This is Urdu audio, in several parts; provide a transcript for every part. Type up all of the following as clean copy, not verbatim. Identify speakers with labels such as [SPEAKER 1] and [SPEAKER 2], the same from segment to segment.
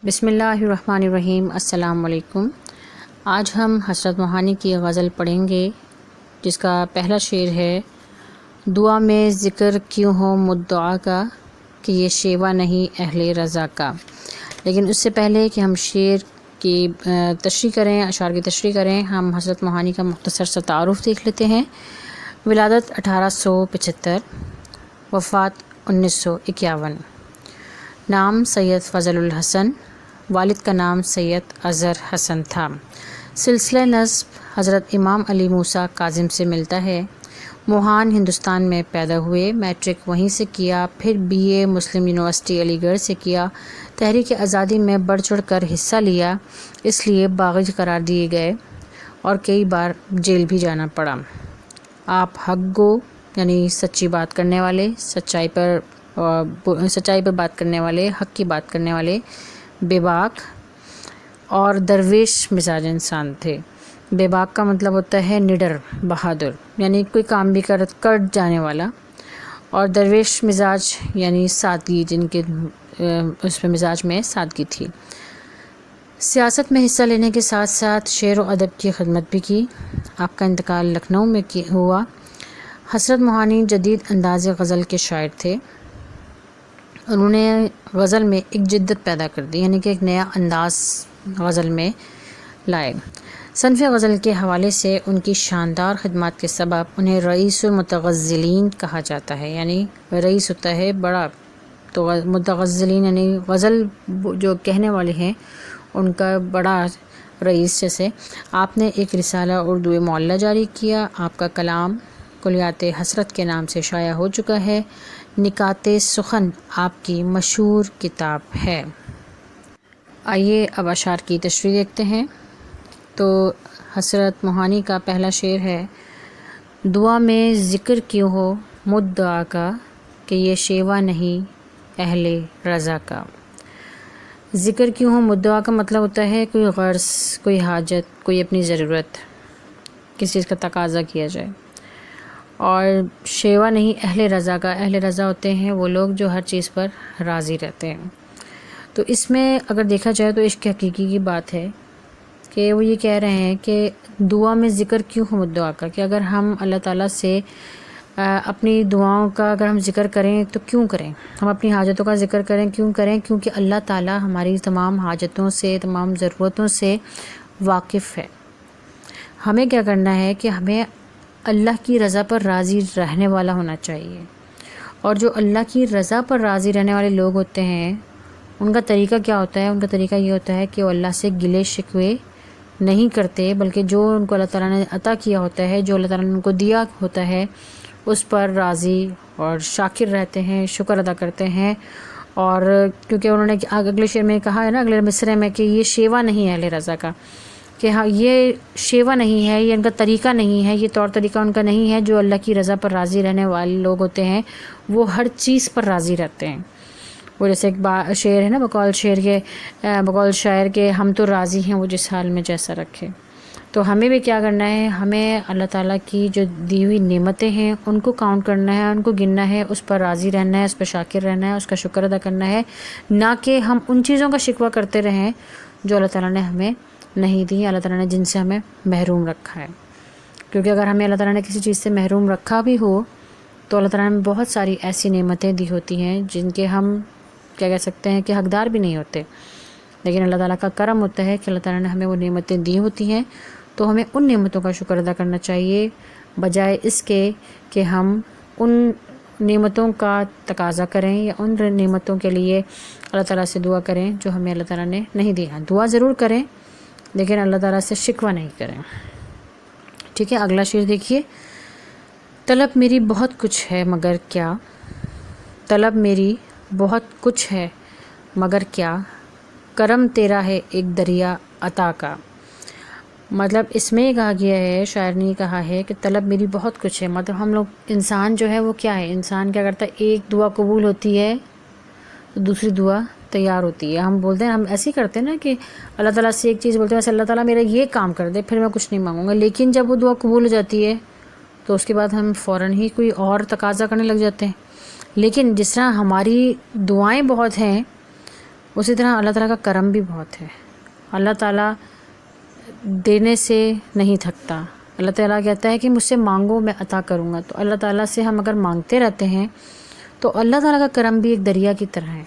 [SPEAKER 1] بسم اللہ الرحمن الرحیم۔ السلام علیکم۔ آج ہم حسرت موہانی کی غزل پڑھیں گے جس کا پہلا شعر ہے: دعا میں ذکر کیوں ہو مدعا کا، کہ یہ شیوا نہیں اہل رضا کا۔ لیکن اس سے پہلے کہ ہم شعر کی تشریح کریں، اشعار کی تشریح کریں، ہم حسرت موہانی کا مختصر سا تعارف دیکھ لیتے ہیں۔ ولادت 1875، وفات 1951۔ نام سید فضل الحسن، والد کا نام سید اظہر حسن تھا۔ سلسلہ نسب حضرت امام علی موسیٰ کاظم سے ملتا ہے۔ موہان ہندوستان میں پیدا ہوئے، میٹرک وہیں سے کیا، پھر BA مسلم یونیورسٹی علی گڑھ سے کیا۔ تحریک آزادی میں بڑھ چڑھ کر حصہ لیا، اس لیے باغی قرار دیے گئے اور کئی بار جیل بھی جانا پڑا۔ آپ حق گو یعنی سچی بات کرنے والے، سچائی پر بات کرنے والے، حق کی بات کرنے والے، بے باک اور درویش مزاج انسان تھے۔ بے باک کا مطلب ہوتا ہے نڈر، بہادر، یعنی کوئی کام بھی کر جانے والا، اور درویش مزاج یعنی سادگی، جن کے اس میں مزاج میں سادگی تھی۔ سیاست میں حصہ لینے کے ساتھ ساتھ شعر و ادب کی خدمت بھی کی۔ آپ کا انتقال لکھنؤ میں ہوا۔ حسرت موہانی جدید انداز غزل کے شاعر تھے۔ انہوں نے غزل میں ایک جدت پیدا کر دی، یعنی کہ ایک نیا انداز غزل میں لائے۔ صنف غزل کے حوالے سے ان کی شاندار خدمات کے سبب انہیں رئیس المتغزلین کہا جاتا ہے، یعنی رئیس ہوتا ہے بڑا، تو متغزلین یعنی غزل جو کہنے والے ہیں ان کا بڑا رئیس جیسے۔ آپ نے ایک رسالہ اردو معلیٰ جاری کیا۔ آپ کا کلام کلیات حسرت کے نام سے شائع ہو چکا ہے۔ نکات سخن آپ کی مشہور کتاب ہے۔ آئیے اب اشعار کی تشریح دیکھتے ہیں۔ تو حسرت موہانی کا پہلا شعر ہے: دعا میں ذکر کیوں ہو مدعا کا، کہ یہ شیوا نہیں اہل رضا کا۔ ذکر کیوں ہو مدعا کا مطلب ہوتا ہے کوئی غرض، کوئی حاجت، کوئی اپنی ضرورت، کسی چیز کا تقاضا کیا جائے۔ اور شیوا نہیں اہل رضا کا، اہل رضا ہوتے ہیں وہ لوگ جو ہر چیز پر راضی رہتے ہیں۔ تو اس میں اگر دیکھا جائے تو عشق حقیقی کی بات ہے کہ وہ یہ کہہ رہے ہیں کہ دعا میں ذکر کیوں ہو مدعا کا، کہ اگر ہم اللہ تعالیٰ سے اپنی دعاؤں کا اگر ہم ذکر کریں تو کیوں کریں، ہم اپنی حاجتوں کا ذکر کریں کیوں کریں، کیونکہ اللہ تعالیٰ ہماری تمام حاجتوں سے، تمام ضرورتوں سے واقف ہے۔ ہمیں کیا کرنا ہے کہ ہمیں اللہ کی رضا پر راضی رہنے والا ہونا چاہیے۔ اور جو اللہ کی رضا پر راضی رہنے والے لوگ ہوتے ہیں ان کا طریقہ کیا ہوتا ہے؟ ان کا طریقہ یہ ہوتا ہے کہ وہ اللہ سے گلے شکوے نہیں کرتے، بلکہ جو ان کو اللہ تعالیٰ نے عطا کیا ہوتا ہے، جو اللہ تعالیٰ نے ان کو دیا ہوتا ہے، اس پر راضی اور شاکر رہتے ہیں، شکر ادا کرتے ہیں۔ اور کیونکہ انہوں نے اگلے شعر میں کہا ہے نا، اگلے مصرعے میں، کہ یہ شیوا نہیں ہے اہل رضا کا، کہ ہاں یہ شیوا نہیں ہے، یہ ان کا طریقہ نہیں ہے، یہ طور طریقہ ان کا نہیں ہے۔ جو اللہ کی رضا پر راضی رہنے والے لوگ ہوتے ہیں وہ ہر چیز پر راضی رہتے ہیں۔ وہ جیسے ایک شعر ہے نا، بقول شاعر کے، ہم تو راضی ہیں وہ جس حال میں جیسا رکھے۔ تو ہمیں بھی کیا کرنا ہے؟ ہمیں اللہ تعالیٰ کی جو دی ہوئی نعمتیں ہیں ان کو کاؤنٹ کرنا ہے، ان کو گننا ہے، اس پر راضی رہنا ہے، اس پر شاکر رہنا ہے، اس کا شکر ادا کرنا ہے، نہ کہ ہم ان چیزوں کا شکوہ کرتے رہیں جو اللہ تعالیٰ نے ہمیں نہیں دی، اللہ تعالیٰ نے جن سے ہمیں محروم رکھا ہے۔ کیونکہ اگر ہمیں اللہ تعالیٰ نے کسی چیز سے محروم رکھا بھی ہو تو اللہ تعالیٰ نے بہت ساری ایسی نعمتیں دی ہوتی ہیں جن کے ہم کیا کہہ سکتے ہیں کہ حقدار بھی نہیں ہوتے، لیکن اللہ تعالیٰ کا کرم ہوتا ہے کہ اللہ تعالیٰ نے ہمیں وہ نعمتیں دی ہوتی ہیں، تو ہمیں ان نعمتوں کا شکر ادا کرنا چاہیے، بجائے اس کے کہ ہم ان نعمتوں کا تقاضا کریں یا ان نعمتوں کے لیے اللہ تعالیٰ سے دعا کریں جو ہمیں اللہ تعالیٰ نے نہیں دی ہے۔ دعا ضرور کریں لیکن اللہ تعالیٰ سے شکوہ نہیں کریں۔ ٹھیک ہے، اگلا شعر دیکھیے: طلب میری بہت کچھ ہے مگر کیا، طلب میری بہت کچھ ہے مگر کیا، کرم تیرا ہے ایک دریا عطا کا۔ مطلب اس میں یہ کہا گیا ہے، شاعر نے یہ کہا ہے کہ طلب میری بہت کچھ ہے، مطلب ہم لوگ انسان جو ہے وہ کیا ہے، انسان کیا کرتا ہے، ایک دعا قبول ہوتی ہے تو دوسری دعا تیار ہوتی ہے۔ ہم بولتے ہیں، ہم ایسے ہی کرتے ہیں نا کہ اللہ تعالیٰ سے ایک چیز بولتے ہیں، ویسے اللہ تعالیٰ میرا یہ کام کر دے پھر میں کچھ نہیں مانگوں گا، لیکن جب وہ دعا قبول ہو جاتی ہے تو اس کے بعد ہم فوراً ہی کوئی اور تقاضا کرنے لگ جاتے ہیں۔ لیکن جس طرح ہماری دعائیں بہت ہیں اسی طرح اللہ تعالیٰ کا کرم بھی بہت ہے. اللہ تعالیٰ دینے سے نہیں تھکتا. اللہ تعالیٰ کہتا ہے کہ مجھ سے مانگو میں عطا کروں گا. تو اللہ تعالیٰ سے ہم اگر مانگتے رہتے ہیں تو اللہ تعالیٰ کا کرم بھی ایک دریا کی طرح ہے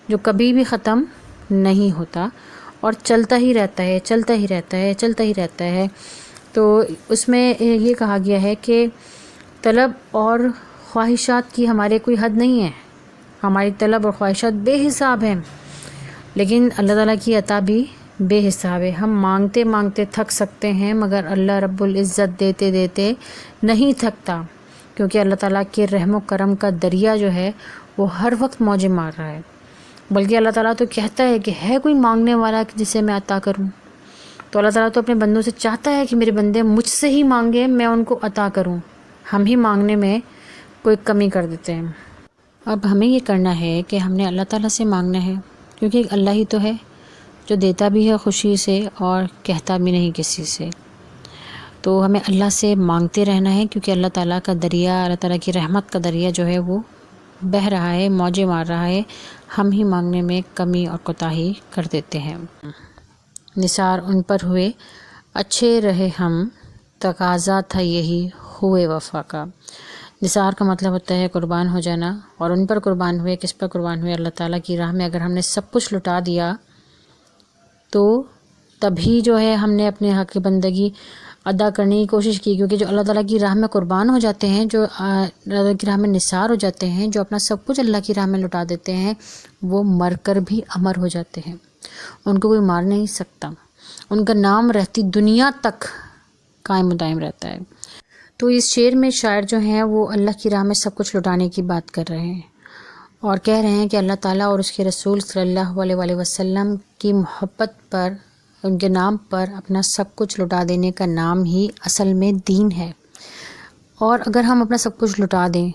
[SPEAKER 1] جو کبھی بھی ختم نہیں ہوتا اور چلتا ہی رہتا ہے، چلتا ہی رہتا ہے، چلتا ہی رہتا ہے. تو اس میں یہ کہا گیا ہے کہ طلب اور خواہشات کی ہمارے کوئی حد نہیں ہے. ہماری طلب اور خواہشات بے حساب ہیں، لیکن اللہ تعالیٰ کی عطا بھی بے حساب ہے. ہم مانگتے مانگتے تھک سکتے ہیں مگر اللہ رب العزت دیتے دیتے نہیں تھکتا، کیونکہ اللہ تعالیٰ کے رحم و کرم کا دریا جو ہے وہ ہر وقت موجیں مار رہا ہے. بلکہ اللہ تعالیٰ تو کہتا ہے کہ ہے کوئی مانگنے والا جسے میں عطا کروں. تو اللہ تعالیٰ تو اپنے بندوں سے چاہتا ہے کہ میرے بندے مجھ سے ہی مانگے، میں ان کو عطا کروں. ہم ہی مانگنے میں کوئی کمی کر دیتے ہیں. اب ہمیں یہ کرنا ہے کہ ہم نے اللہ تعالیٰ سے مانگنا ہے، کیونکہ اللہ ہی تو ہے جو دیتا بھی ہے خوشی سے اور کہتا بھی نہیں کسی سے. تو ہمیں اللہ سے مانگتے رہنا ہے، کیونکہ اللہ تعالیٰ کا دریا، اللہ تعالیٰ کی رحمت کا دریا جو ہے وہ بہہ رہا ہے، موجیں مار رہا ہے. ہم ہی مانگنے میں کمی اور کوتاہی کر دیتے ہیں. نثار ان پر ہوئے اچھے رہے ہم، تقاضا تھا یہی ہوئے وفا کا. نثار کا مطلب ہوتا ہے قربان ہو جانا، اور ان پر قربان ہوئے. کس پر قربان ہوئے؟ اللہ تعالیٰ کی راہ میں. اگر ہم نے سب کچھ لٹا دیا تو تبھی جو ہے ہم نے اپنے حق کی بندگی ادا کرنے کی کوشش کی. کیونکہ جو اللہ تعالیٰ کی راہ میں قربان ہو جاتے ہیں، جو اللہ تعالیٰ کی راہ میں نثار ہو جاتے ہیں، جو اپنا سب کچھ اللہ کی راہ میں لٹا دیتے ہیں، وہ مر کر بھی امر ہو جاتے ہیں. ان کو کوئی مار نہیں سکتا. ان کا نام رہتی دنیا تک قائم و دائم رہتا ہے. تو اس شعر میں شاعر جو ہیں وہ اللہ کی راہ میں سب کچھ لٹانے کی بات کر رہے ہیں اور کہہ رہے ہیں کہ اللہ تعالیٰ اور اس کے رسول صلی اللہ علیہ وآلہ وسلم کی محبت پر، ان کے نام پر اپنا سب کچھ لٹا دینے کا نام ہی اصل میں دین ہے. اور اگر ہم اپنا سب کچھ لٹا دیں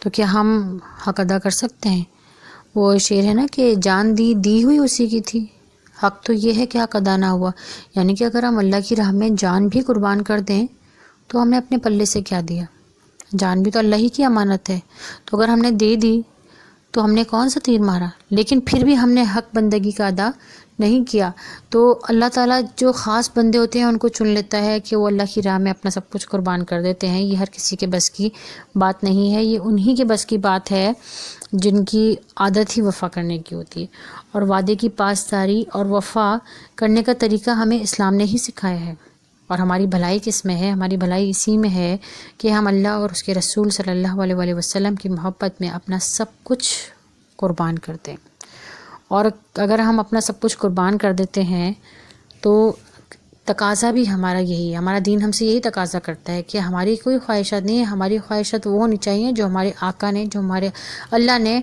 [SPEAKER 1] تو کیا ہم حق ادا کر سکتے ہیں؟ وہ شعر ہے نا کہ جان دی ہوئی اسی کی تھی. حق تو یہ ہے کہ حق ادا نہ ہوا. یعنی کہ اگر ہم اللہ کی راہ میں جان بھی قربان کر دیں تو ہم نے اپنے پلے سے کیا دیا؟ جان بھی تو اللہ ہی کی امانت ہے. تو اگر ہم نے دے دی تو ہم نے کون سا تیر مارا؟ لیکن پھر بھی ہم نے حق بندگی کا ادا نہیں کیا. تو اللہ تعالیٰ جو خاص بندے ہوتے ہیں ان کو چن لیتا ہے کہ وہ اللہ کی راہ میں اپنا سب کچھ قربان کر دیتے ہیں. یہ ہر کسی کے بس کی بات نہیں ہے. یہ انہی کے بس کی بات ہے جن کی عادت ہی وفا کرنے کی ہوتی ہے. اور وعدے کی پاسداری اور وفا کرنے کا طریقہ ہمیں اسلام نے ہی سکھایا ہے. اور ہماری بھلائی کس میں ہے؟ ہماری بھلائی اسی میں ہے کہ ہم اللہ اور اس کے رسول صلی اللہ علیہ وآلہ وسلم کی محبت میں اپنا سب کچھ قربان کر دیں. اور اگر ہم اپنا سب کچھ قربان کر دیتے ہیں تو تقاضا بھی ہمارا یہی ہے. ہمارا دین ہم سے یہی تقاضا کرتا ہے کہ ہماری کوئی خواہشات نہیں ہے. ہماری خواہشات وہ ہونی چاہیے جو ہمارے آقا نے، جو ہمارے اللہ نے،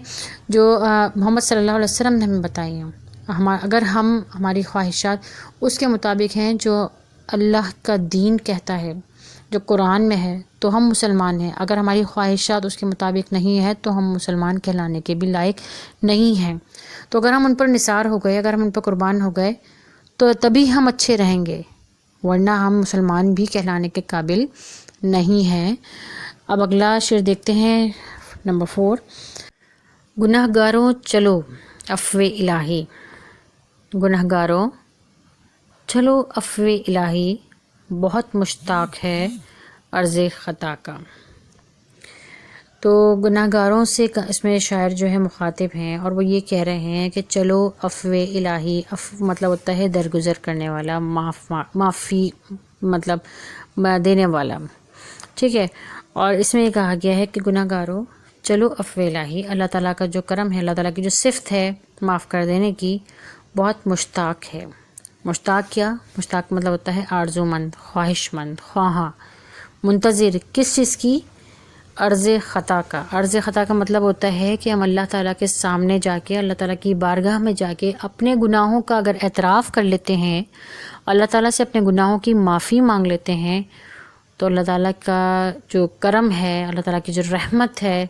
[SPEAKER 1] جو محمد صلی اللہ علیہ وسلم نے ہمیں بتائی ہیں. اگر ہماری خواہشات اس کے مطابق ہیں جو اللہ کا دین کہتا ہے، جو قرآن میں ہے، تو ہم مسلمان ہیں. اگر ہماری خواہشات اس کے مطابق نہیں ہے تو ہم مسلمان کہلانے کے بھی لائق نہیں ہیں. تو اگر ہم ان پر نثار ہو گئے، اگر ہم ان پر قربان ہو گئے تو تبھی ہم اچھے رہیں گے، ورنہ ہم مسلمان بھی کہلانے کے قابل نہیں ہیں. اب اگلا شعر دیکھتے ہیں، نمبر 4. گناہ گاروں چلو عفو الہی. گناہ گاروں چلو عفو الہی، بہت مشتاق ہے عرض خطا کا. تو گناہ گاروں سے اس میں شاعر جو ہے مخاطب ہیں اور وہ یہ کہہ رہے ہیں کہ چلو عفو الہی. عفو مطلب ہوتا ہے درگزر کرنے والا، معافی مطلب دینے والا، ٹھیک ہے. اور اس میں یہ کہا گیا ہے کہ گناہ گاروں چلو عفو الہی. اللہ تعالیٰ کا جو کرم ہے، اللہ تعالیٰ کی جو صفت ہے معاف کر دینے کی، بہت مشتاق ہے. مشتاق کیا؟ مشتاق مطلب ہوتا ہے آرزو مند، خواہش مند، خواہاں، منتظر. کس چیز کی؟ عرض خطا کا. عرض خطا کا مطلب ہوتا ہے کہ ہم اللہ تعالیٰ کے سامنے جا کے، اللہ تعالیٰ کی بارگاہ میں جا کے اپنے گناہوں کا اگر اعتراف کر لیتے ہیں، اللہ تعالیٰ سے اپنے گناہوں کی معافی مانگ لیتے ہیں، تو اللہ تعالیٰ کا جو کرم ہے، اللہ تعالیٰ کی جو رحمت ہے،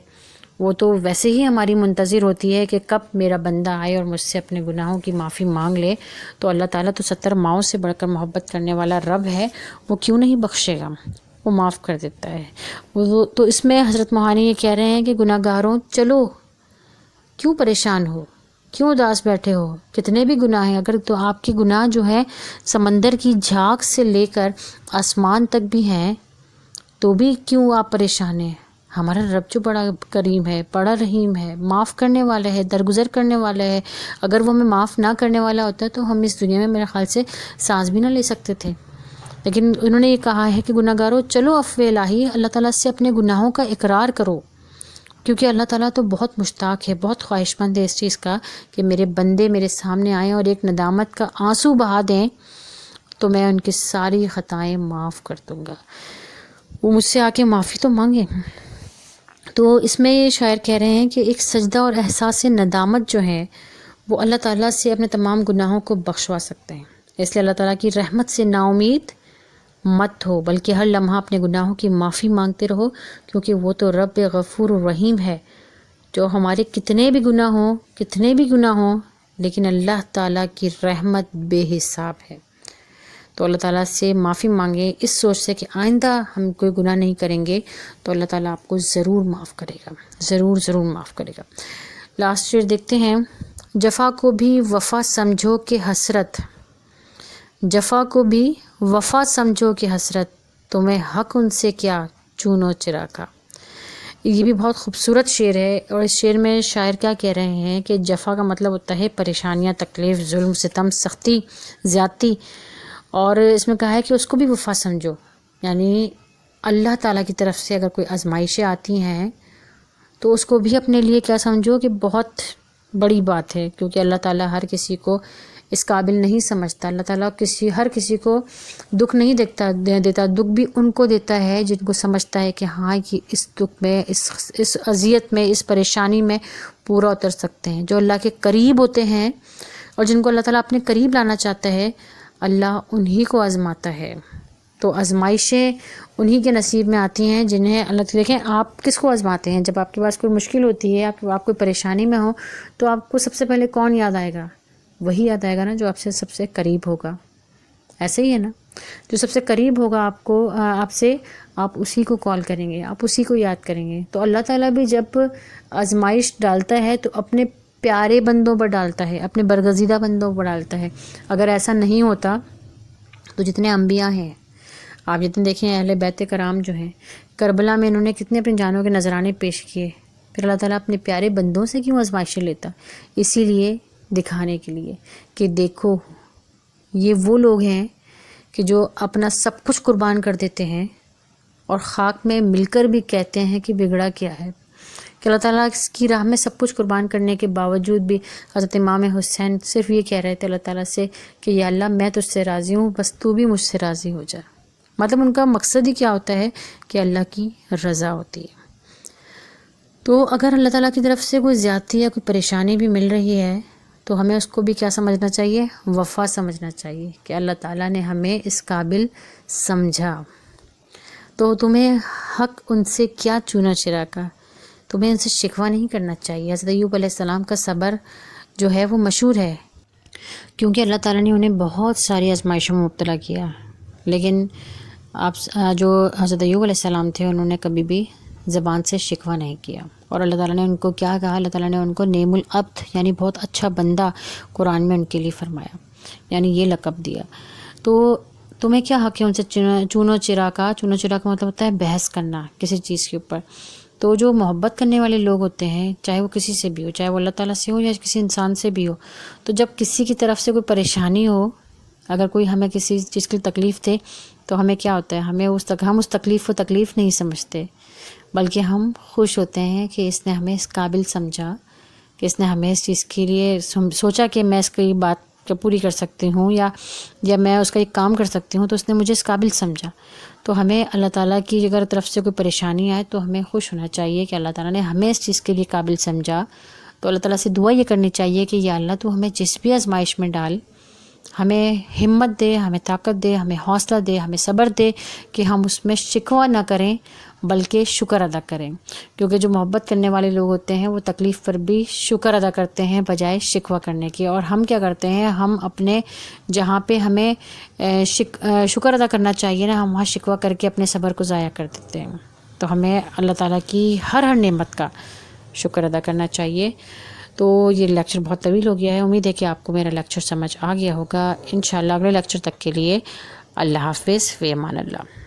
[SPEAKER 1] وہ تو ویسے ہی ہماری منتظر ہوتی ہے کہ کب میرا بندہ آئے اور مجھ سے اپنے گناہوں کی معافی مانگ لے. تو اللہ تعالیٰ تو 70 ماؤں سے بڑھ کر محبت کرنے والا رب ہے، وہ کیوں نہیں بخشے گا؟ وہ معاف کر دیتا ہے. تو اس میں حضرت موہانی یہ کہہ رہے ہیں کہ گناہ گاروں چلو، کیوں پریشان ہو؟ کیوں اداس بیٹھے ہو؟ کتنے بھی گناہ ہیں، اگر تو آپ کے گناہ جو ہے سمندر کی جھاگ سے لے کر آسمان تک بھی ہیں تو بھی کیوں آپ پریشان ہیں؟ ہمارا رب جو بڑا کریم ہے، بڑا رحیم ہے، معاف کرنے والا ہے، درگزر کرنے والا ہے، اگر وہ ہمیں معاف نہ کرنے والا ہوتا تو ہم اس دنیا میں میرے خیال سے سانس بھی نہ لے سکتے تھے۔ لیکن انہوں نے یہ کہا ہے کہ گناہ گاروں چلو عفو الہی، اللہ تعالیٰ سے اپنے گناہوں کا اقرار کرو، کیونکہ اللہ تعالیٰ تو بہت مشتاق ہے، بہت خواہش مند ہے اس چیز کا کہ میرے بندے میرے سامنے آئیں اور ایک ندامت کا آنسو بہا دیں تو میں ان کی ساری خطائیں معاف کر دوں گا، وہ مجھ سے آ کے معافی تو مانگیں۔ تو اس میں یہ شاعر کہہ رہے ہیں کہ ایک سجدہ اور احساس ندامت جو ہے وہ اللہ تعالیٰ سے اپنے تمام گناہوں کو بخشوا سکتے ہیں، اس لیے اللہ تعالیٰ کی رحمت سے نا امید مت ہو، بلکہ ہر لمحہ اپنے گناہوں کی معافی مانگتے رہو، کیونکہ وہ تو رب غفور الرحیم ہے، جو ہمارے کتنے بھی گناہ ہوں لیکن اللہ تعالیٰ کی رحمت بے حساب ہے۔ تو اللہ تعالیٰ سے معافی مانگیں اس سوچ سے کہ آئندہ ہم کوئی گناہ نہیں کریں گے تو اللہ تعالیٰ آپ کو ضرور معاف کرے گا، ضرور معاف کرے گا۔ لاسٹ شعر دیکھتے ہیں۔ جفا کو بھی وفا سمجھو کہ حسرت، جفا کو بھی وفا سمجھو کہ حسرت، تمہیں حق ان سے کیا چونو چرا کا۔ یہ بھی بہت خوبصورت شعر ہے، اور اس شعر میں شاعر کیا کہہ رہے ہیں کہ جفا کا مطلب ہوتا ہے پریشانیاں، تکلیف، ظلم، ستم، سختی، زیادتی، اور اس میں کہا ہے کہ اس کو بھی وفا سمجھو، یعنی اللہ تعالیٰ کی طرف سے اگر کوئی آزمائشیں آتی ہیں تو اس کو بھی اپنے لیے کیا سمجھو کہ بہت بڑی بات ہے، کیونکہ اللہ تعالیٰ ہر کسی کو اس قابل نہیں سمجھتا، اللہ تعالیٰ ہر کسی کو دکھ نہیں دیتا، دکھ بھی ان کو دیتا ہے جن کو سمجھتا ہے کہ ہاں کہ اس دکھ میں، اس اذیت میں، اس پریشانی میں پورا اتر سکتے ہیں۔ جو اللہ کے قریب ہوتے ہیں اور جن کو اللہ تعالیٰ اپنے قریب لانا چاہتا ہے، اللہ انہی کو آزماتا ہے۔ تو آزمائشیں انہی کے نصیب میں آتی ہیں جنہیں اللہ دیکھیں آپ کس کو آزماتے ہیں۔ جب آپ کے پاس کوئی مشکل ہوتی ہے، آپ کوئی پریشانی میں ہو تو آپ کو سب سے پہلے کون یاد آئے گا؟ وہی یاد آئے گا نا جو آپ سے سب سے قریب ہوگا، ایسے ہی ہے نا، جو سب سے قریب ہوگا آپ سے، آپ اسی کو کال کریں گے، آپ اسی کو یاد کریں گے۔ تو اللہ تعالیٰ بھی جب آزمائش ڈالتا ہے تو اپنے پیارے بندوں پر ڈالتا ہے، اپنے برگزیدہ بندوں پر ڈالتا ہے۔ اگر ایسا نہیں ہوتا تو جتنے انبیاء ہیں، آپ جتنے دیکھیں اہل بیت کرام جو ہیں، کربلا میں انہوں نے کتنے اپنی جانوں کے نذرانے پیش کیے، پھر اللہ تعالیٰ اپنے پیارے بندوں سے کیوں آزمائشیں لیتا؟ اسی لیے، دکھانے کے لیے کہ دیکھو یہ وہ لوگ ہیں کہ جو اپنا سب کچھ قربان کر دیتے ہیں اور خاک میں مل کر بھی کہتے ہیں کہ بگڑا کیا ہے، کہ اللہ تعالیٰ کی راہ میں سب کچھ قربان کرنے کے باوجود بھی حضرت امام حسین صرف یہ کہہ رہے تھے اللہ تعالیٰ سے کہ یا اللہ میں تجھ سے راضی ہوں، بس تو بھی مجھ سے راضی ہو جا۔ مطلب ان کا مقصد ہی کیا ہوتا ہے کہ اللہ کی رضا ہوتی ہے۔ تو اگر اللہ تعالیٰ کی طرف سے کوئی زیادتی یا کوئی پریشانی بھی مل رہی ہے تو ہمیں اس کو بھی کیا سمجھنا چاہیے؟ وفا سمجھنا چاہیے کہ اللہ تعالیٰ نے ہمیں اس قابل سمجھا، تو تمہیں حق ان سے کیا چونا چرا کا، تمہیں ان سے شکوہ نہیں کرنا چاہیے۔ حضرت ایوب علیہ السلام کا صبر جو ہے وہ مشہور ہے، کیونکہ اللہ تعالیٰ نے انہیں بہت ساری آزمائشوں میں مبتلا کیا، لیکن جو حضرت ایوب علیہ السلام تھے انہوں نے کبھی بھی زبان سے شکوہ نہیں کیا، اور اللہ تعالیٰ نے ان کو کیا کہا؟ اللہ تعالیٰ نے ان کو نعم العبد یعنی بہت اچھا بندہ قرآن میں ان کے لیے فرمایا، یعنی یہ لقب دیا۔ تو تمہیں کیا حق ہے ان سے چونو چرا کا؟ چونو چرا کا مطلب ہوتا ہے بحث کرنا کسی چیز کے اوپر۔ تو جو محبت کرنے والے لوگ ہوتے ہیں، چاہے وہ کسی سے بھی ہو، چاہے وہ اللہ تعالیٰ سے ہو یا کسی انسان سے بھی ہو، تو جب کسی کی طرف سے کوئی پریشانی ہو، اگر کوئی ہمیں کسی چیز کی تکلیف دے تو ہمیں کیا ہوتا ہے؟ ہم اس تکلیف کو تکلیف نہیں سمجھتے، بلکہ ہم خوش ہوتے ہیں کہ اس نے ہمیں اس قابل سمجھا، کہ اس نے ہمیں اس چیز کے لیے سوچا کہ میں اس کی بات پوری کر سکتی ہوں یا میں اس کا ایک کام کر سکتی ہوں، تو اس نے مجھے اس قابل سمجھا۔ تو ہمیں اللہ تعالیٰ کی اگر طرف سے کوئی پریشانی آئے تو ہمیں خوش ہونا چاہیے کہ اللہ تعالیٰ نے ہمیں اس چیز کے لیے قابل سمجھا۔ تو اللہ تعالیٰ سے دعا یہ کرنی چاہیے کہ یا اللہ تو ہمیں جس بھی آزمائش میں ڈال، ہمیں ہمت دے، ہمیں طاقت دے، ہمیں حوصلہ دے، ہمیں صبر دے کہ ہم اس میں شکوہ نہ کریں بلکہ شکر ادا کریں، کیونکہ جو محبت کرنے والے لوگ ہوتے ہیں وہ تکلیف پر بھی شکر ادا کرتے ہیں بجائے شکوہ کرنے کے۔ اور ہم کیا کرتے ہیں؟ ہم اپنے جہاں پہ ہمیں شکر ادا کرنا چاہیے نا، ہم وہاں شکوہ کر کے اپنے صبر کو ضائع کر دیتے ہیں۔ تو ہمیں اللہ تعالیٰ کی ہر نعمت کا شکر ادا کرنا چاہیے۔ تو یہ لیکچر بہت طویل ہو گیا ہے، امید ہے کہ آپ کو میرا لیکچر سمجھ آ گیا ہوگا۔ انشاءاللہ اگلے لیکچر تک کے لیے اللہ حافظ، فی امان اللہ۔